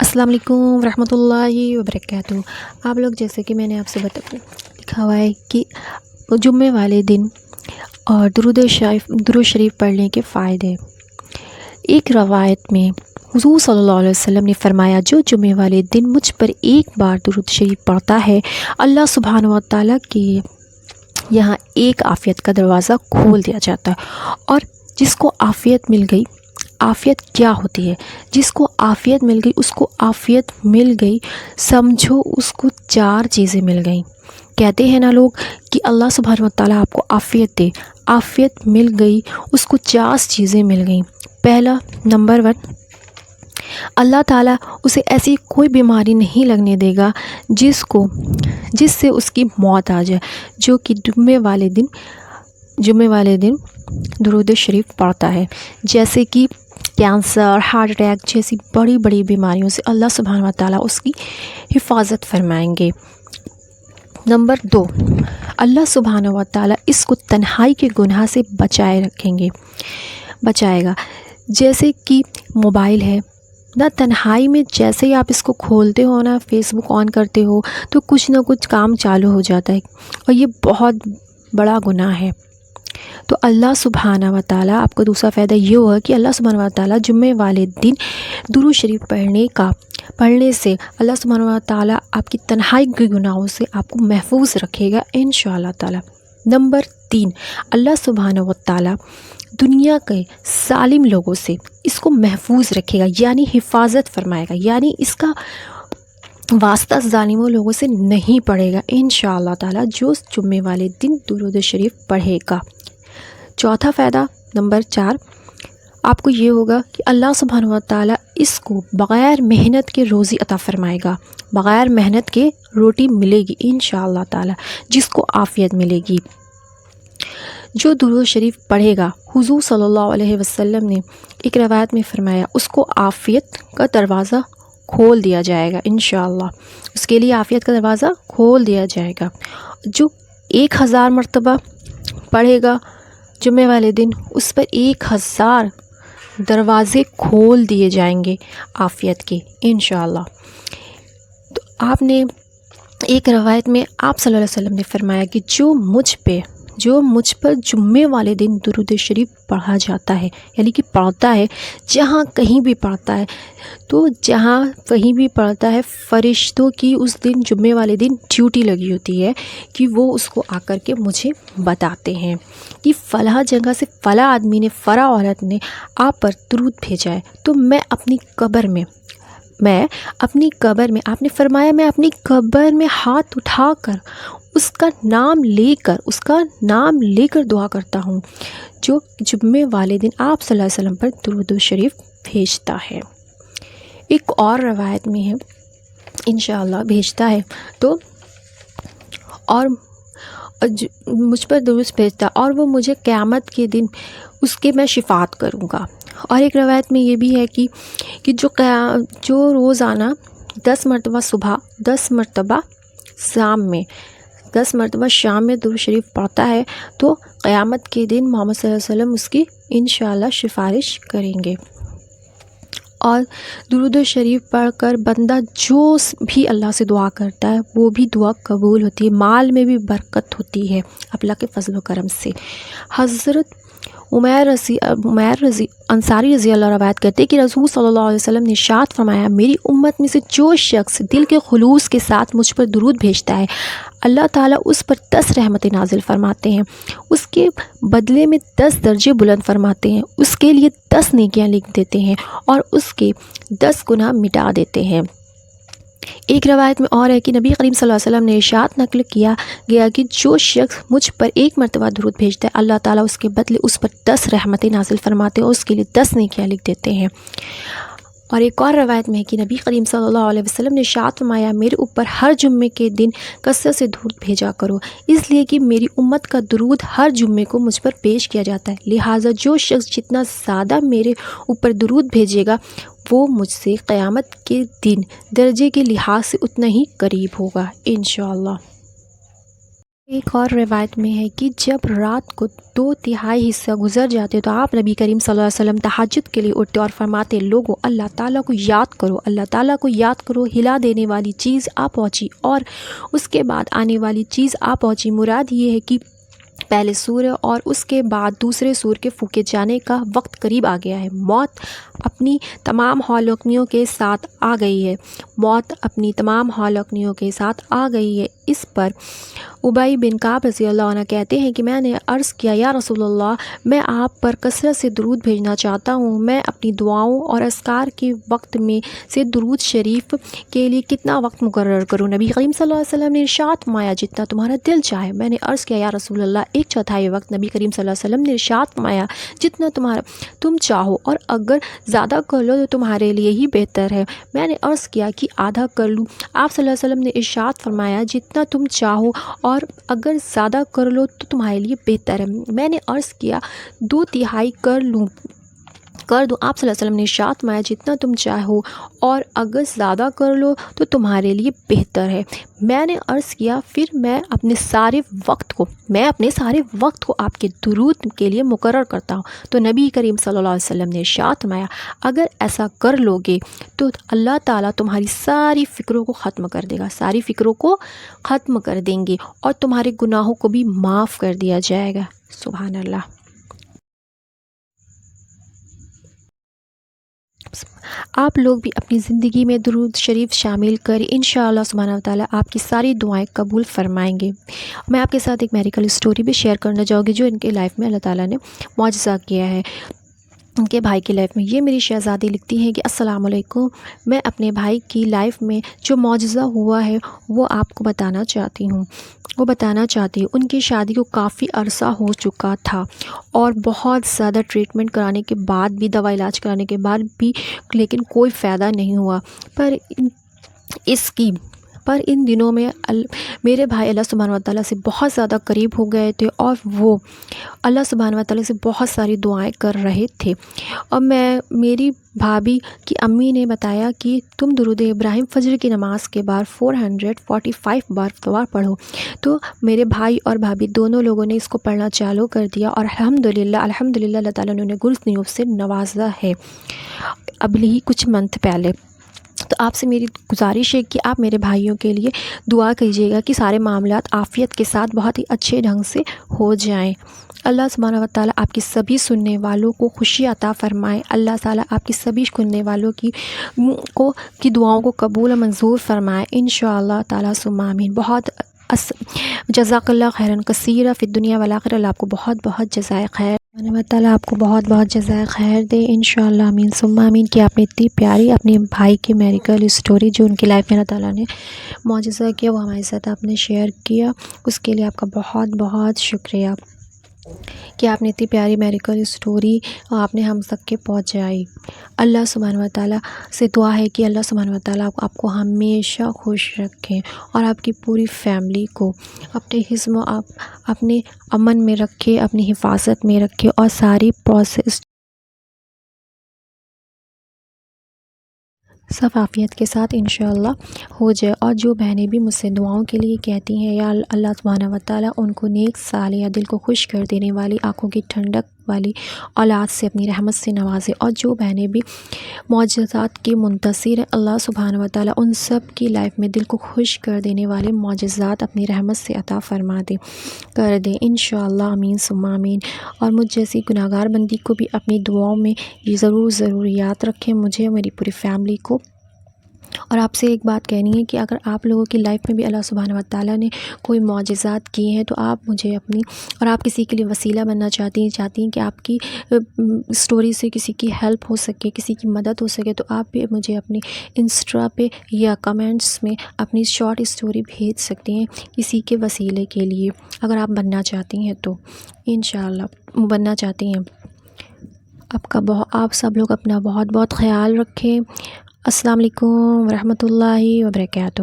السلام علیکم ورحمۃ اللہ وبرکاتہ۔ آپ لوگ جیسے کہ میں نے آپ سے لکھا ہوا ہے کہ جمعے والے دن اور درود شریف پڑھنے کے فائدے۔ ایک روایت میں حضور صلی اللہ علیہ وسلم نے فرمایا، جو جمعے والے دن مجھ پر ایک بار درود شریف پڑھتا ہے، اللہ سبحانہ و تعالیٰ کے یہاں ایک عافیت کا دروازہ کھول دیا جاتا ہے۔ اور جس کو عافیت مل گئی، عافیت کیا ہوتی ہے؟ جس کو عافیت مل گئی اس کو عافیت مل گئی، سمجھو اس کو 4 چیزیں مل گئیں۔ کہتے ہیں نا لوگ کہ اللہ سبحانہ و تعالیٰ آپ کو عافیت دے، عافیت مل گئی، اس کو 4 چیزیں مل گئیں۔ پہلا، نمبر 1، اللہ تعالیٰ اسے ایسی کوئی بیماری نہیں لگنے دے گا جس سے اس کی موت آ جائے، جو کہ جمعے والے دن درود شریف پڑھتا ہے، جیسے کہ کینسر، ہارٹ اٹیک جیسی بڑی بڑی بیماریوں سے اللہ سبحانہ و تعالیٰ اس کی حفاظت فرمائیں گے۔ نمبر 2، اللہ سبحانہ و تعالیٰ اس کو تنہائی کے گناہ سے بچائے گا۔ جیسے کہ موبائل ہے نا، تنہائی میں جیسے ہی آپ اس کو کھولتے ہو نا، فیس بک آن کرتے ہو تو کچھ نہ کچھ کام چالو ہو جاتا ہے، اور یہ بہت بڑا گناہ ہے۔ تو اللہ سبحانہ و تعالیٰ، آپ کو دوسرا فائدہ یہ ہوگا کہ اللہ سبحانہ و تعالیٰ جمعے والے دن درود شریف پڑھنے سے اللہ سبحانہ و تعالیٰ آپ کی تنہائی کے گناہوں سے آپ کو محفوظ رکھے گا انشاءاللہ تعالیٰ۔ نمبر 3، اللہ سبحانہ و تعالیٰ دنیا کے ظالم لوگوں سے اس کو محفوظ رکھے گا، یعنی حفاظت فرمائے گا، یعنی اس کا واسطہ ظالموں لوگوں سے نہیں پڑے گا انشاءاللہ تعالیٰ، جو جمعے والے دن درود شریف پڑھے گا۔ چوتھا فائدہ، نمبر 4، آپ کو یہ ہوگا کہ اللہ سبحانہ و تعالیٰ اس کو بغیر محنت کے روزی عطا فرمائے گا، بغیر محنت کے روٹی ملے گی انشاءاللہ تعالیٰ، جس کو عافیت ملے گی۔ جو درود شریف پڑھے گا، حضور صلی اللہ علیہ وسلم نے ایک روایت میں فرمایا، اس کو عافیت کا دروازہ کھول دیا جائے گا انشاءاللہ، اس کے لیے عافیت کا دروازہ کھول دیا جائے گا۔ جو 1000 مرتبہ پڑھے گا جمعے والے دن، اس پر 1000 دروازے کھول دیے جائیں گے عافیت کے انشاءاللہ۔ تو آپ نے ایک روایت میں آپ صلی اللہ علیہ وسلم نے فرمایا کہ جو مجھ پر جمعے والے دن درود شریف پڑھا جاتا ہے، یعنی کہ پڑھتا ہے، جہاں کہیں بھی پڑھتا ہے، فرشتوں کی اس دن جمعے والے دن ڈیوٹی لگی ہوتی ہے کہ وہ اس کو آ کر کے مجھے بتاتے ہیں کہ فلاں جگہ سے فلاں آدمی نے، فلاں عورت نے آپ پر درود بھیجا ہے۔ تو میں اپنی قبر میں آپ نے فرمایا، میں اپنی قبر میں ہاتھ اٹھا کر اس کا نام لے کر دعا کرتا ہوں، جو جمعے والے دن آپ صلی اللہ علیہ وسلم پر درود شریف بھیجتا ہے۔ ایک اور روایت میں ہے انشاءاللہ بھیجتا ہے تو اور مجھ پر درود بھیجتا، اور وہ مجھے قیامت کے دن اس کے میں شفاعت کروں گا۔ اور ایک روایت میں یہ بھی ہے کہ جو روزانہ 10 مرتبہ صبح، 10 مرتبہ شام میں درود شریف پڑھتا ہے تو قیامت کے دن محمد صلی اللہ علیہ وسلم اس کی انشاءاللہ سفارش کریں گے۔ اور درود شریف پڑھ کر بندہ جو بھی اللہ سے دعا کرتا ہے وہ بھی دعا قبول ہوتی ہے، مال میں بھی برکت ہوتی ہے اللہ کے فضل و کرم سے۔ حضرت عمیر انصاری رضی اللہ روایت کرتے کہ رسول صلی اللہ علیہ وسلم نے ارشاد فرمایا، میری امت میں سے جو شخص دل کے خلوص کے ساتھ مجھ پر درود بھیجتا ہے، اللہ تعالیٰ اس پر 10 رحمتیں نازل فرماتے ہیں، اس کے بدلے میں 10 درجے بلند فرماتے ہیں، اس کے لیے 10 نیکیاں لکھ دیتے ہیں، اور اس کے 10 گناہ مٹا دیتے ہیں۔ ایک روایت میں اور ہے کہ نبی کریم صلی اللہ علیہ وسلم نے ارشاد نقل کیا گیا کہ جو شخص مجھ پر 1 مرتبہ درود بھیجتا ہے، اللہ تعالیٰ اس کے بدلے اس پر 10 رحمتیں نازل فرماتے ہیں اور اس کے لیے 10 نیکیاں لکھ دیتے ہیں۔ اور ایک اور روایت میں ہے کہ نبی کریم صلی اللہ علیہ وسلم نے ارشاد فرمایا، میرے اوپر ہر جمعے کے دن کثرت سے درود بھیجا کرو، اس لیے کہ میری امت کا درود ہر جمعے کو مجھ پر پیش کیا جاتا ہے، لہٰذا جو شخص جتنا زیادہ میرے اوپر درود بھیجے گا وہ مجھ سے قیامت کے دن درجے کے لحاظ سے اتنا ہی قریب ہوگا انشاءاللہ۔ ایک اور روایت میں ہے کہ جب رات کو 2/3 حصہ گزر جاتے تو آپ نبی کریم صلی اللہ علیہ وسلم تہجد کے لیے اٹھتے اور فرماتے، لوگوں اللہ تعالیٰ کو یاد کرو، اللہ تعالیٰ کو یاد کرو، ہلا دینے والی چیز آ پہنچی اور اس کے بعد آنے والی چیز آ پہنچی۔ مراد یہ ہے کہ پہلے سور اور اس کے بعد دوسرے سور کے پھونکے جانے کا وقت قریب آ گیا ہے۔ موت اپنی تمام ہلاکتوں کے ساتھ آ گئی ہے، موت اپنی تمام ہلاکتوں کے ساتھ آ گئی ہے۔ اس پر ابی بن کعب رضی اللہ عنہ کہتے ہیں کہ میں نے عرض کیا، یا رسول اللہ، میں آپ پر کثرت سے درود بھیجنا چاہتا ہوں، میں اپنی دعاؤں اور اذکار کے وقت میں سے درود شریف کے لیے کتنا وقت مقرر کروں؟ نبی کریم صلی اللہ علیہ وسلم نے ارشاد فرمایا، جتنا تمہارا دل چاہے۔ میں نے عرض کیا، یا رسول اللہ، 1/4 وقت۔ نبی کریم صلی اللہ علیہ وسلم نے ارشاد فرمایا، جتنا تم چاہو، اور اگر زیادہ کر لو تو تمہارے لیے ہی بہتر ہے۔ میں نے عرض کیا کہ آدھا کر لوں؟ آپ صلی اللہ علیہ وسلم نے ارشاد فرمایا، جتنا تم چاہو اور اگر زیادہ کر لو تو تمہارے لیے بہتر ہے۔ میں نے عرض کیا 2/3 کر دوں؟ آپ صلی اللہ علیہ وسلم نے ارشاد فرمایا، جتنا تم چاہو اور اگر زیادہ کر لو تو تمہارے لیے بہتر ہے۔ میں نے عرض کیا، پھر میں اپنے سارے وقت کو آپ کے درود کے لیے مقرر کرتا ہوں۔ تو نبی کریم صلی اللہ علیہ وسلم نے ارشاد فرمایا، اگر ایسا کر لو گے تو اللہ تعالیٰ تمہاری ساری فکروں کو ختم کر دے گا، ساری فکروں کو ختم کر دیں گے اور تمہارے گناہوں کو بھی معاف کر دیا جائے گا۔ سبحان اللہ۔ آپ لوگ بھی اپنی زندگی میں درود شریف شامل کریں، انشاءاللہ سبحانہ وتعالیٰ آپ کی ساری دعائیں قبول فرمائیں گے۔ میں آپ کے ساتھ ایک میریکل اسٹوری بھی شیئر کرنا چاہوں گی جو ان کے لائف میں اللہ تعالیٰ نے معجزہ کیا ہے ان کے بھائی کی لائف میں۔ یہ میری شہزادی لکھتی ہیں کہ السلام علیکم، میں اپنے بھائی کی لائف میں جو معجزہ ہوا ہے وہ آپ کو بتانا چاہتی ہوں۔ ان کی شادی کو کافی عرصہ ہو چکا تھا اور بہت زیادہ ٹریٹمنٹ کرانے کے بعد بھی، دوا علاج کرانے کے بعد بھی، لیکن کوئی فائدہ نہیں ہوا۔ پر ان دنوں میں میرے بھائی اللہ سبحانہ وتعالیٰ سے بہت زیادہ قریب ہو گئے تھے اور وہ اللہ سبحانہ وتعالیٰ سے بہت ساری دعائیں کر رہے تھے۔ اور میری بھابھی کی امی نے بتایا کہ تم درود ابراہیم فجر کی نماز کے بعد 445 بار پڑھو۔ تو میرے بھائی اور بھابھی دونوں لوگوں نے اس کو پڑھنا چالو کر دیا اور الحمدللہ اللہ تعالیٰ نے انہیں گرز نیوب سے نوازا ہے ابھی ہی کچھ منتھ پہلے۔ تو آپ سے میری گزارش ہے کہ آپ میرے بھائیوں کے لیے دعا کیجیے گا کہ سارے معاملات عافیت کے ساتھ بہت ہی اچھے ڈھنگ سے ہو جائیں۔ اللہ سبحانہ وتعالیٰ آپ کی سبھی سننے والوں کو خوشی عطا فرمائے۔ اللہ تعالیٰ آپ کی سبھی سننے والوں کی دعاؤں کو قبول و منظور فرمائے انشاءاللہ تعالیٰ ثم آمین۔ جزاک اللہ خیرن کثیرہ فی الدنیا والآخرہ۔ اللہ آپ کو بہت بہت جزائے خیر، اللہ تعالیٰ آپ کو بہت بہت جزائے خیر دے انشاءاللہ آمین ثم آمین۔ کہ آپ نے اتنی پیاری اپنے بھائی کی میریکل اسٹوری جو ان کی لائف میں اللہ تعالیٰ نے معجزہ کیا وہ ہمارے ساتھ آپ نے شیئر کیا، اس کے لیے آپ کا بہت بہت شکریہ کہ آپ نے اتنی پیاری میریکل اسٹوری آپ نے ہم تک کے پہنچائی۔ اللہ سبحانہ وتعالیٰ سے دعا ہے کہ اللہ سبحانہ وتعالیٰ آپ کو ہمیشہ خوش رکھیں اور آپ کی پوری فیملی کو اپنے حزم و اپنے امن میں رکھے، اپنی حفاظت میں رکھے اور ساری پروسیس سب عافیت کے ساتھ انشاءاللہ ہو جائے۔ اور جو بہنیں بھی مجھ سے دعاؤں کے لیے کہتی ہیں، یا اللہ سبحانہ وتعالیٰ ان کو نیک صالح دل کو خوش کر دینے والی، آنکھوں کی ٹھنڈک والی اولاد سے اپنی رحمت سے نوازے، اور جو بہنیں بھی معجزات کی منتظر ہیں، اللہ سبحانہ وتعالیٰ ان سب کی لائف میں دل کو خوش کر دینے والے معجزات اپنی رحمت سے عطا فرما دے کر دیں انشاءاللہ آمین ثم آمین۔ اور مجھ جیسی گناہگار بندی کو بھی اپنی دعاؤں میں یہ ضرور یاد رکھیں، مجھے، میری پوری فیملی کو۔ اور آپ سے ایک بات کہنی ہے کہ اگر آپ لوگوں کی لائف میں بھی اللہ سبحانہ وتعالیٰ نے کوئی معجزات کیے ہیں تو آپ مجھے اپنی، اور آپ کسی کے لیے وسیلہ بننا چاہتی ہیں کہ آپ کی اسٹوری سے کسی کی ہیلپ ہو سکے، کسی کی مدد ہو سکے، تو آپ بھی مجھے اپنی انسٹا پہ یا کمنٹس میں اپنی شارٹ اسٹوری بھیج سکتی ہیں کسی کے وسیلے کے لیے، اگر آپ بننا چاہتی ہیں تو انشاءاللہ بننا چاہتی ہیں۔ آپ سب لوگ اپنا بہت بہت خیال رکھیں۔ السلام علیکم ورحمۃ اللہ وبرکاتہ۔